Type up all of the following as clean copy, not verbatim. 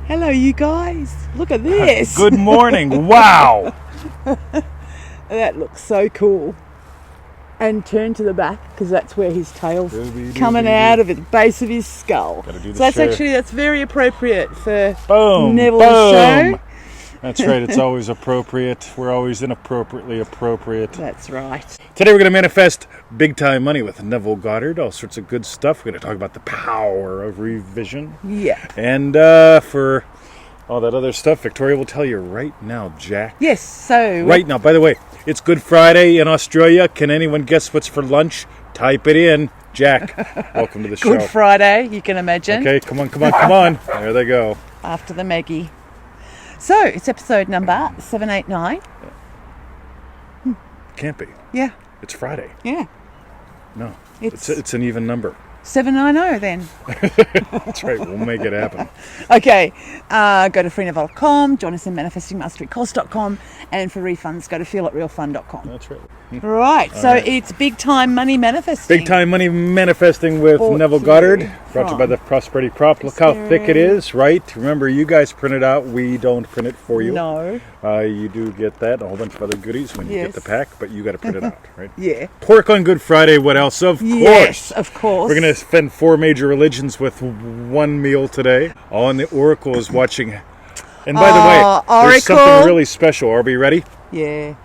Hello, you guys. Look at this. Good morning. Wow. That looks so cool. And turn to the back because that's where his tail's coming out of the base of his skull. So that's very appropriate for Neville's show. That's right. It's always appropriate. We're always inappropriately appropriate. That's right. Today we're going to manifest big time money with Neville Goddard. All sorts of good stuff. We're going to talk about the power of revision. Yeah. And for all that other stuff, Victoria will tell you right now, Jack. Yes. So right now. By the way, it's Good Friday in Australia. Can anyone guess what's for lunch? Type it in. Jack, welcome to the show. Good Friday, you can imagine. Okay, come on. There they go. After the Maggie. So, it's episode number 789. Can't be. Yeah. It's Friday. Yeah. No. It's an even number. 790 then. That's right. We'll make it happen. Okay. Go to freeneville.com, join us in manifestingmasterycourse.com, and for refunds, go to feelitrealfun.com. That's right. Right. So it's big time money manifesting. Big time money manifesting with Neville Goddard. Brought to you by the Prosperity Prop. Look how thick it is, right? Remember, you guys print it out. We don't print it for you. No. You do get that and a whole bunch of other goodies when you get the pack, but you got to print it out, right? Yeah. Pork on Good Friday. What else? Of course. Yes, of course. We're going to spend 4 major religions with one meal today. Oh, and the Oracle is watching. And by the way, there's something really special. Are we ready? Yeah.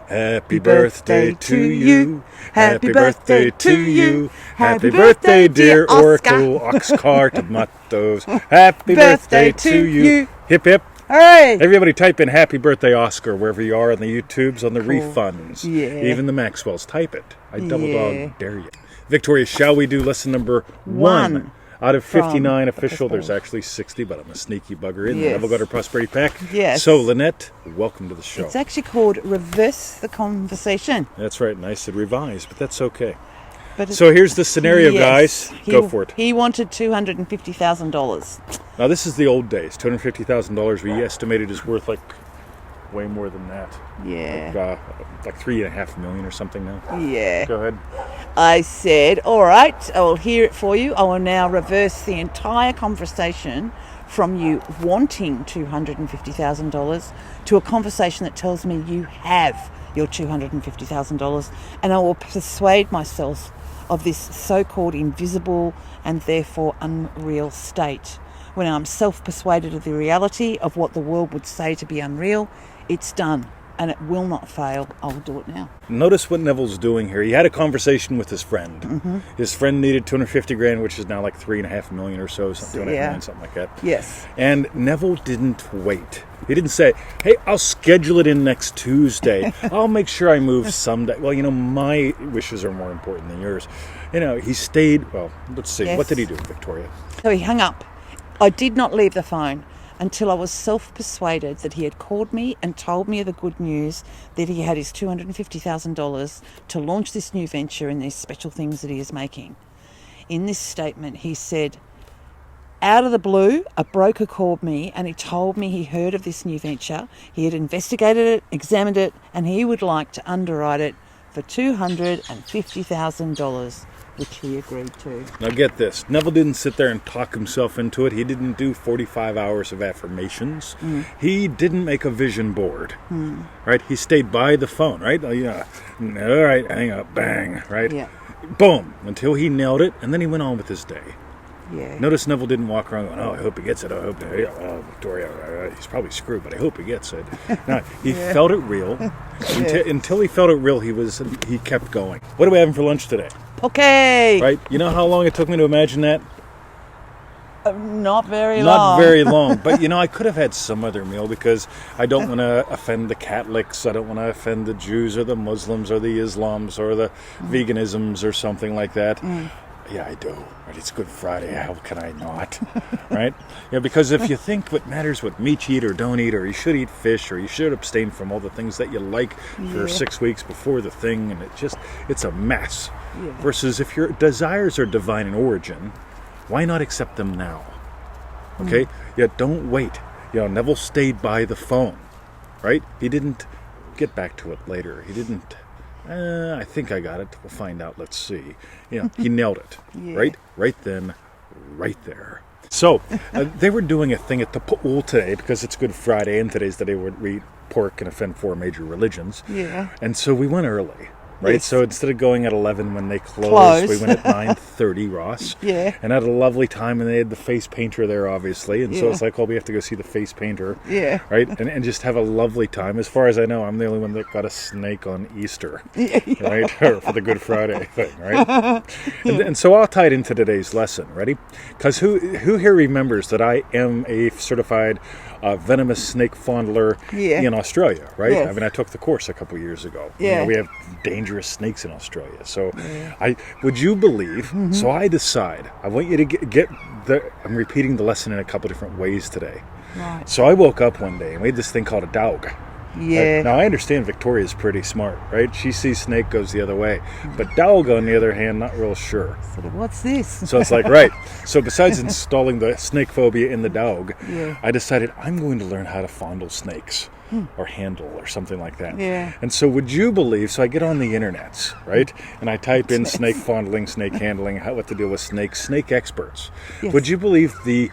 Happy birthday to you. Happy birthday to you. Happy birthday, dear Oracle, Oxcar Tomatoes. Happy birthday to you. Hip hip. Hooray! Everybody type in Happy Birthday Oscar wherever you are on the YouTubes, on the refunds. Yeah. Even the Maxwells. Type it. I double dog dare you. Victoria, shall we do lesson number 1? Out of 59 official, there's actually 60, but I'm a sneaky bugger in the Neville Goddard Prosperity Pack. Yes. So, Lynette, welcome to the show. It's actually called Reverse the Conversation. That's right, and I said revise, but that's okay. So here's the scenario, guys. Go for it. He wanted $250,000. Now, this is the old days. $250,000 we estimated is worth like way more than that. Yeah. Like $3.5 million or something now. Yeah. Go ahead. I said, all right, I will hear it for you. I will now reverse the entire conversation from you wanting $250,000 to a conversation that tells me you have your $250,000, and I will persuade myself of this so-called invisible and therefore unreal state. When I'm self-persuaded of the reality of what the world would say to be unreal, it's done. And it will not fail. I'll do it now. Notice what Neville's doing here. He had a conversation with his friend. Mm-hmm. His friend needed $250,000, which is now like $3.5 million or so, $2.5 million, something like that. Yes. And Neville didn't wait. He didn't say, "Hey, I'll schedule it in next Tuesday. I'll make sure I move someday." Well, my wishes are more important than yours. He stayed. Well, let's see. Yes. What did he do, Victoria? So he hung up. I did not leave the phone until I was self-persuaded that he had called me and told me the good news that he had his $250,000 to launch this new venture and these special things that he is making. In this statement, he said, out of the blue, a broker called me and he told me he heard of this new venture. He had investigated it, examined it, and he would like to underwrite it for $250,000. Which he agreed to. Now get this. Neville didn't sit there and talk himself into it. He didn't do 45 hours of affirmations. He didn't make a vision board. Right? He stayed by the phone, right? All right, hang up, bang, right? Yeah. Boom, until he nailed it, and then he went on with his day. Yeah. Notice Neville didn't walk around going, "Oh, I hope he gets it. I hope Victoria, he's probably screwed, but I hope he gets it." No, he felt it real. Until he felt it real, he kept going. What are we having for lunch today? Okay. Right? You know how long it took me to imagine that? Not very long. Not very long. But, I could have had some other meal because I don't want to offend the Catholics. I don't want to offend the Jews or the Muslims or the Islams or the veganisms or something like that. Yeah, I do. Right? It's Good Friday. How can I not? Right? Yeah, because if you think what matters what meat you eat or don't eat, or you should eat fish, or you should abstain from all the things that you like for 6 weeks before the thing, and it's a mess. Yeah. Versus if your desires are divine in origin, why not accept them now? Okay? Yeah, don't wait. Neville stayed by the phone. Right? He didn't get back to it later. He didn't... I think I got it. We'll find out. Let's see. He nailed it. Right then, right there. So they were doing a thing at the pool today because it's Good Friday and today's the day where we eat pork and offend 4 major religions. Yeah. And so we went early. Right, Yes. so instead of going at 11 when they closed, we went at 9:30, Ross. Yeah. And had a lovely time, and they had the face painter there, obviously. And so Yeah. it's like, oh, we have to go see the face painter. Yeah. Right? And just have a lovely time. As far as I know, I'm the only one that got a snake on Easter. Yeah. Right? Or for the Good Friday thing, right? And so I'll tie it into today's lesson. Ready? Because who here remembers that I am a certified venomous snake fondler Yeah. in Australia, right? Yes. I mean, I took the course a couple years ago. Yeah. We have dangerous snakes in Australia. So would you believe, so I decide, I want you to get I'm repeating the lesson in a couple different ways today. Right. So I woke up one day and we had this thing called a dog. Yeah. Now I understand Victoria's pretty smart, right? She sees snake goes the other way. But dog, on the other hand, not real sure. Sort of, what's this? So it's like, right. So besides installing the snake phobia in the dog, Yeah. I decided I'm going to learn how to fondle snakes or handle or something like that. Yeah. And so would you believe, so I get on the internets, right? And I type in snake fondling, snake handling, what to deal with snakes, snake experts. Yes. Would you believe the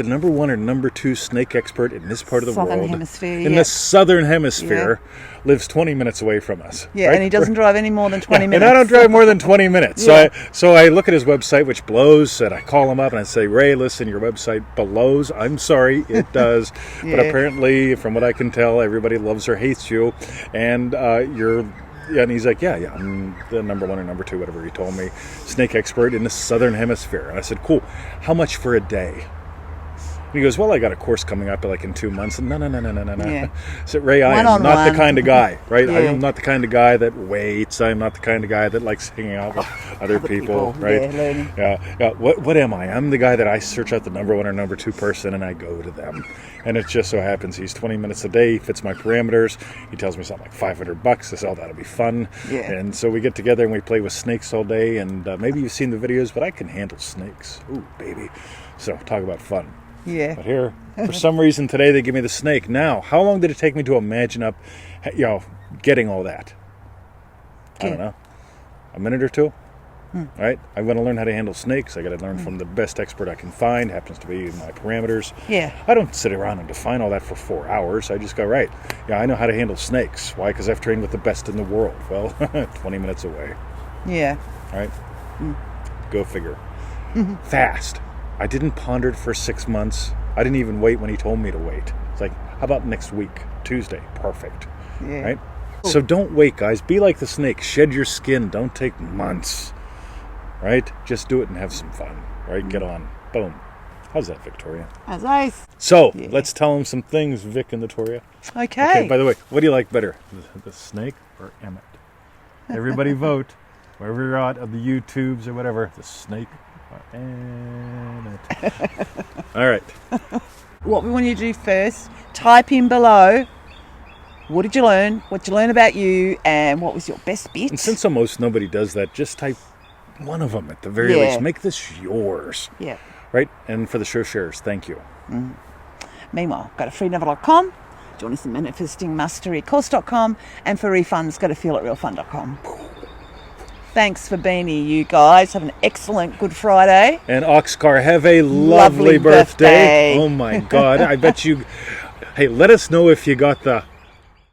number 1 or number 2 snake expert in this part of the Southern world, Hemisphere, in yeah. the southern hemisphere, lives 20 minutes away from us. Yeah, right? and he doesn't drive any more than 20 minutes. And I don't drive more than 20 minutes. Yeah. So I look at his website, which blows, and I call him up and I say, Ray, listen, your website blows. I'm sorry, it does. But Yeah. apparently, from what I can tell, everybody loves or hates you. And and he's like, yeah, I'm the number 1 or number 2, whatever he told me, snake expert in the southern hemisphere. And I said, cool. How much for a day? And he goes, well, I got a course coming up like in 2 months. And no. Yeah. I said, Ray, I am not One-on-one. the kind of guy, right? I Yeah. am not the kind of guy that waits. I'm not the kind of guy that likes hanging out with other people, right? Yeah, learning. Yeah. What am I? I'm the guy that I search out the number 1 or number 2 person and I go to them. And it just so happens he's 20 minutes a day, he fits my parameters. He tells me something like $500. I said, oh, that'll be fun. Yeah. And so we get together and we play with snakes all day. And maybe you've seen the videos, but I can handle snakes. Ooh, baby. So talk about fun. Yeah. But here, for some reason today, they give me the snake. Now, how long did it take me to imagine up, getting all that? I don't know. A minute or 2? All right? I'm going to learn how to handle snakes. I got to learn from the best expert I can find. Happens to be my parameters. Yeah. I don't sit around and define all that for 4 hours. I just go, right, I know how to handle snakes. Why? Because I've trained with the best in the world. Well, 20 minutes away. Yeah. All right? Go figure. Fast. I didn't ponder it for 6 months. I didn't even wait when he told me to wait. It's like, how about next week? Tuesday. Perfect. Yeah. Right? So don't wait, guys. Be like the snake. Shed your skin. Don't take months. Right? Just do it and have some fun. Right? Get on. Boom. How's that, Victoria? As ice. So, Yeah. let's tell them some things, Vic and Victoria. Okay. Okay, by the way, what do you like better? The snake or Emmett? Everybody vote. Wherever you're at, of the YouTubes or whatever, the snake or Emmett. All right. What we want you to do first, type in below, what did you learn? What did you learn about you? And what was your best bit? And since almost nobody does that, just type one of them at the very Yeah. least. Make this yours. Yeah. Right? And for the show shares, thank you. Meanwhile, go to freenever.com, join us in manifestingmasterycourse.com, and for refunds, go to feelitrealfun.com. Thanks for being here, you guys. Have an excellent Good Friday. And Oxcar, have a Lovely lovely birthday. birthday. Oh my God. I bet you. Hey, let us know if you got the